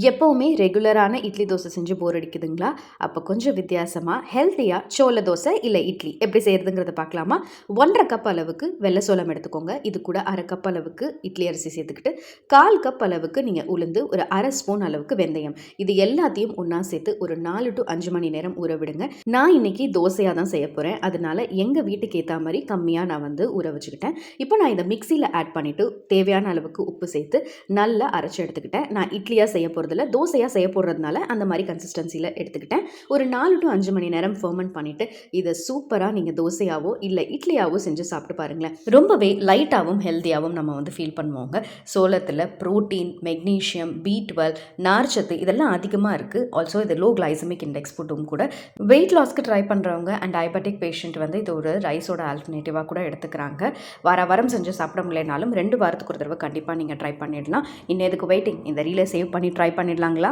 எப்பவுமே ரெகுலரான இட்லி தோசை செஞ்சு போர் அடிக்குதுங்களா? அப்போ கொஞ்சம் வித்தியாசமாக ஹெல்த்தியாக சோள தோசை இல்லை இட்லி எப்படி செய்கிறதுங்கிறத பார்க்கலாமா? 1.5 கப் அளவுக்கு வெள்ளை சோளம் எடுத்துக்கோங்க. இது கூட 1/2 கப் அளவுக்கு இட்லி அரிசி சேர்த்துக்கிட்டு 1/4 கப் அளவுக்கு நீங்கள் உளுந்து, ஒரு 1/2 ஸ்பூன் அளவுக்கு வெந்தயம், இது எல்லாத்தையும் ஒன்றா சேர்த்து ஒரு 4 to 5 மணி நேரம் ஊற விடுங்க. நான் இன்னைக்கு தோசையாக தான் செய்ய போகிறேன். அதனால எங்கள் வீட்டுக்கு ஏற்ற மாதிரி கம்மியாக நான் ஊற வச்சுக்கிட்டேன். இப்போ நான் இதை மிக்சியில் ஆட் பண்ணிவிட்டு தேவையான அளவுக்கு உப்பு சேர்த்து நல்லா அரைச்சி எடுத்துக்கிட்டேன். நான் இட்லியாக செய்ய போகிறதில்ல, தோசையாக செய்ய போடுறதுனால அந்த மாதிரி கன்சிஸ்டன்சியில் எடுத்துக்கிட்டேன். ஒரு 4 to 5 மணி நேரம் ஃபர்மெண்ட் பண்ணிவிட்டு இதை சூப்பராக நீங்கள் தோசையாவோ இல்லை இட்லியாவோ செஞ்சு சாப்பிட்டு பாருங்களேன். ரொம்பவே லைட்டாகவும் ஹெல்த்தியாகவும் நம்ம ஃபீல் பண்ணுவோங்க. சோளத்தில் ப்ரோட்டீன், மெக்னீஷியம், B12, நார்ச்சத்து இதெல்லாம் அதிகமாக இருக்குது. ஆல்சோ இது லோ கிளைசமிக் இண்டெக்ஸ் ஃபுட்டும் கூட. வெயிட் லாஸ்க்கு ட்ரை பண்ணுறவங்க அண்ட் டயபெட்டிக் பேஷண்ட் இது ஒரு ரைஸோட ஆல்டர்னேட்டிவாக கூட எடுத்துக்கிறாங்க. வாரம் செஞ்சு சாப்பிட முடியலனாலும் 2 வாரத்துக்கு ஒரு தடவை கண்டிப்பாக நீங்கள் ட்ரை பண்ணிடலாம். இன்னும் எதுக்கு வெயிட்டிங்? இந்த ரீலை சேவ் பண்ணி ட்ரை பண்ணிடலாங்களா?